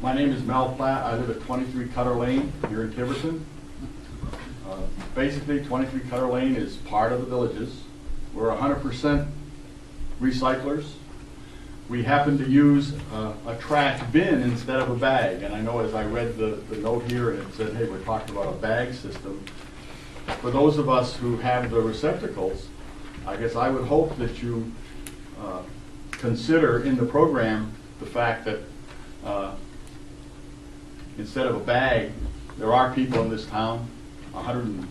My name is Mel Platt. I live at 23 Cutter Lane here in Tiverton. Basically, 23 Cutter Lane is part of the Villages. We're 100% recyclers. We happen to use a trash bin instead of a bag. And I know as I read the note here and it said, hey, we're talking about a bag system. For those of us who have the receptacles, I guess I would hope that you consider in the program the fact that instead of a bag, there are people in this town, probably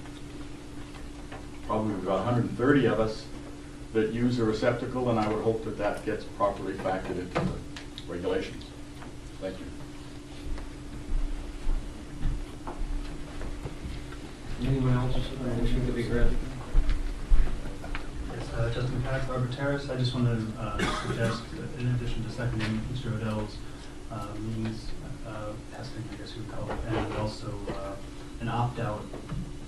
about 130 of us, that use a receptacle, and I would hope that that gets properly factored into the regulations. Thank you. Anyone else wishing to be heard? Yes, Justin Pack, Arbor Terrace. I just wanted to suggest, in addition to seconding Mr. Odell's means testing, I guess you would call it, and also an opt-out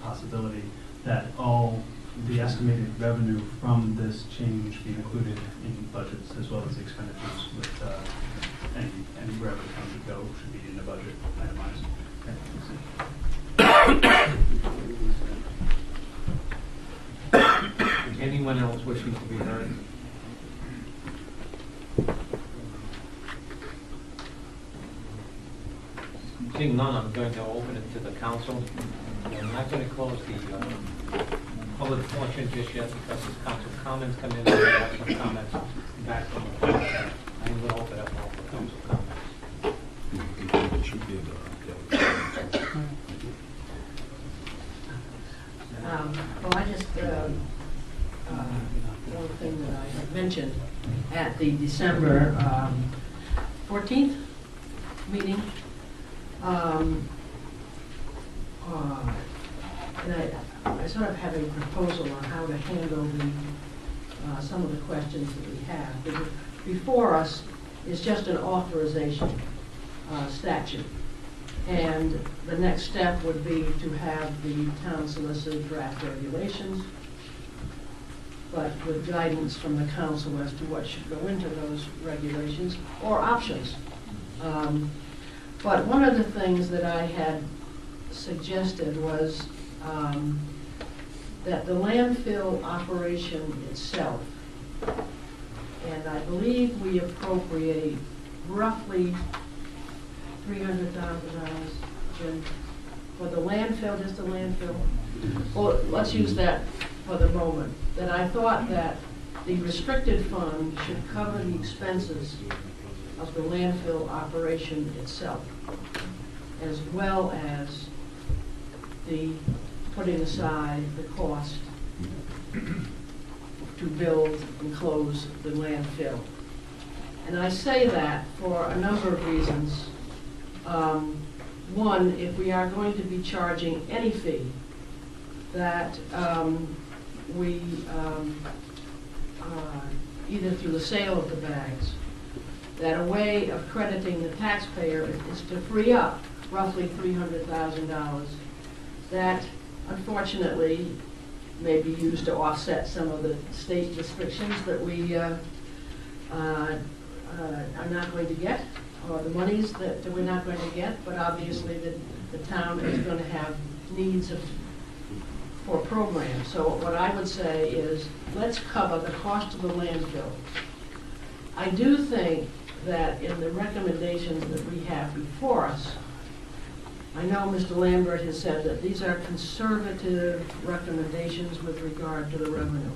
possibility that all the estimated revenue from this change be included in budgets as well as the expenditures with any wherever it comes to go should be in the budget itemized. Okay. Anyone else wishing to be heard? Seeing none, I'm going to open it to the council. I'm not going to close the public portion just yet because as council comments come in, we have some comments back from the council. I'm going to open up all for council comments. Well, I just, one thing that I had mentioned at the December 14th meeting, and I sort of have a proposal on how to handle some of the questions that we have. Before us is just an authorization statute. And the next step would be to have the town solicitor draft regulations, but with guidance from the council as to what should go into those regulations or options. But one of the things that I had suggested was that the landfill operation itself, and I believe we appropriate roughly $300,000, Jim, for the landfill, just the landfill. Well, let's use that for the moment. That I thought that the restricted fund should cover the expenses of the landfill operation itself, as well as the putting aside the cost to build and close the landfill. And I say that for a number of reasons. One, if we are going to be charging any fee, that we, either through the sale of the bags, that a way of crediting the taxpayer is to free up roughly $300,000 that unfortunately may be used to offset some of the state restrictions that we are not going to get, or the monies that we're not going to get, but obviously the town is going to have needs for programs. So what I would say is, let's cover the cost of the landfill. I do think that in the recommendations that we have before us, I know Mr. Lambert has said that these are conservative recommendations with regard to the revenue.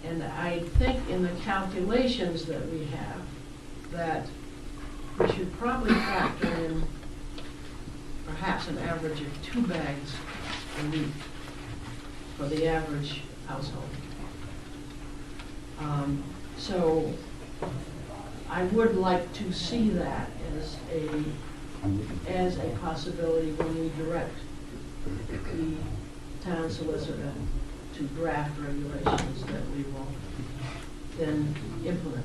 And I think in the calculations that we have, that we should probably factor in perhaps an average of 2 bags a week for the average household. So I would like to see that as a possibility when we direct the town solicitor to draft regulations that we will then implement.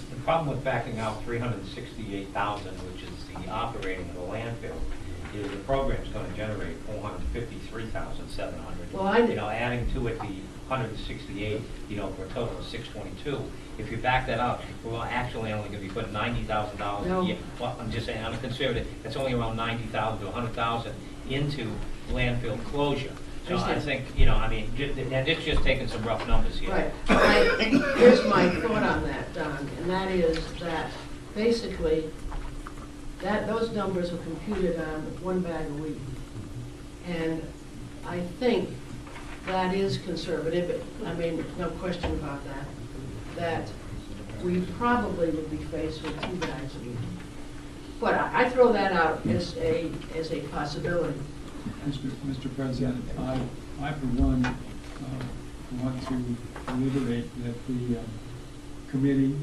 The problem with backing out $368,000, which is the operating of the landfill, the program's gonna generate 453,700. Well, You know, adding to it the 168, you know, for a total of 622. If you back that up, we're actually only gonna be putting $90,000 No. a year. Well, I'm just saying, I'm conservative, it's only around 90,000 to 100,000 into landfill closure. So I Understand. think, you know, I mean, and it's just taking some rough numbers here. Right. Here's my thought on that, Don, and that is that basically, those numbers are computed on one bag a week. And I think that is conservative, I mean, no question about that, that we probably would be faced with 2 bags a week. But I throw that out as a possibility. Mr. President, I for one, want to reiterate that the committee,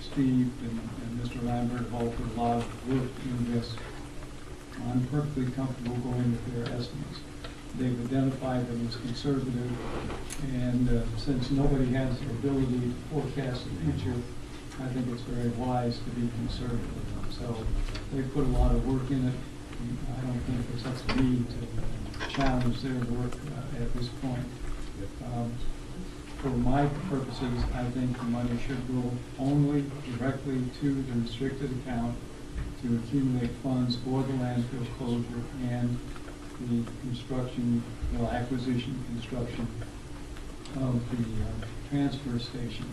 Steve and Mr. Lambert have all put a lot of work in this. I'm perfectly comfortable going with their estimates. They've identified them as conservative, and since nobody has the ability to forecast the future, I think it's very wise to be conservative. So they've put a lot of work in it. I don't think it's up to me to challenge their work at this point. For my purposes, I think the money should go only directly to the restricted account to accumulate funds for the landfill closure and the construction, well, acquisition, construction of the transfer station.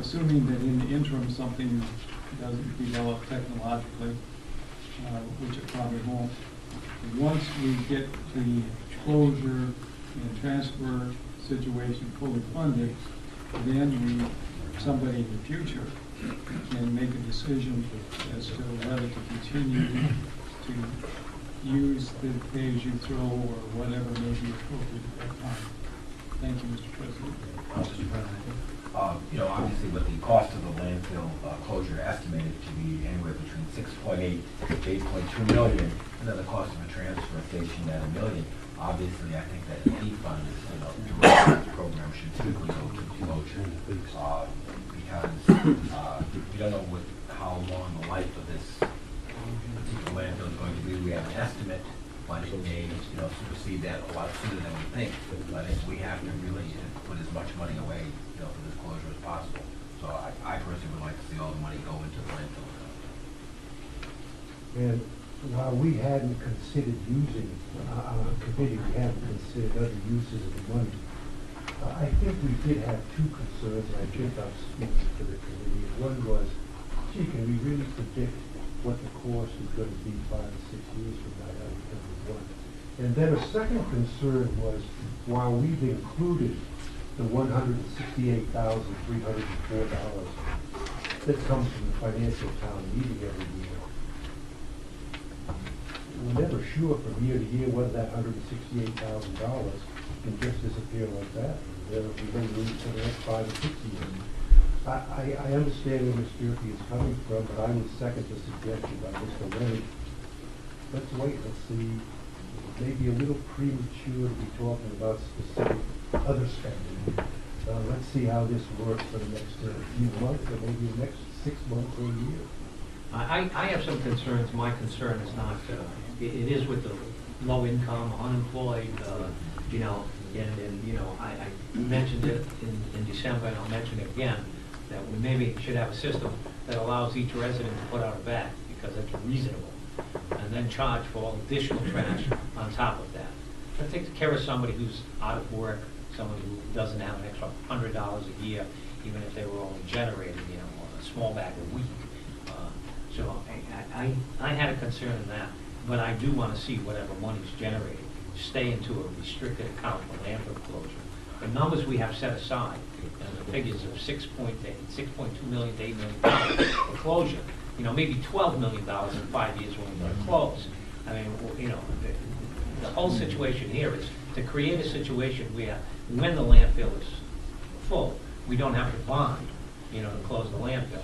Assuming that in the interim something doesn't develop technologically, which it probably won't. Once we get the closure and transfer situation fully funded, then somebody in the future can make a decision as to whether to continue to use the pay-as-you-throw or whatever may be appropriate at that time. Thank you, Mr. President. Mr. President, you know, obviously with the cost of the landfill closure estimated to be anywhere between 6.8 to 8.2 million, and then the cost of a transfer station at $1 million, obviously I think that any fund is, you know, the program should typically go to closure, because we don't know how long the life of this particular landfill is going to be. We have an estimate, but it may, you know, supersede that a lot sooner than we think. But if we have to really put as much money away, you know, for this closure as possible. So I personally would like to see all the money go into the landfill. And while we hadn't considered using, on a committee, we hadn't considered other uses of the money, I think we did have 2 concerns, and I think I'm speaking for the committee. One was, gee, can we really predict what the cost is going to be 5 to 6 years from now? That was number one. And then a second concern was, while we've included the $168,304 that comes from the financial town meeting every year, we're never sure from year to year whether that $168,000 can just disappear like that. If we don't lose it for the next 5 or 6 years. I understand where Ms. Durkee is coming from, but I would second the suggestion by Mr. Lenny. Let's wait, let's see. It may be a little premature to be talking about specific other spending. Let's see how this works for the next few months, or maybe the next 6 months or a year. I have some concerns. My concern is not, it is with the low income, unemployed, you know, and you know, I mentioned it in December, and I'll mention it again, that we maybe should have a system that allows each resident to put out a bag, because it's reasonable, and then charge for all additional trash on top of that. That takes care of somebody who's out of work, someone who doesn't have an extra $100 a year, even if they were only generating, you know, a small bag a week. So I had a concern in that, but I do want to see whatever money's generated stay into a restricted account for landfill closure. The numbers we have set aside, and the figures of 6.2 million to $8 million for closure, you know, maybe $12 million in 5 years when we're going to close. I mean, you know, the whole situation here is to create a situation where when the landfill is full, we don't have to bond, you know, to close the landfill.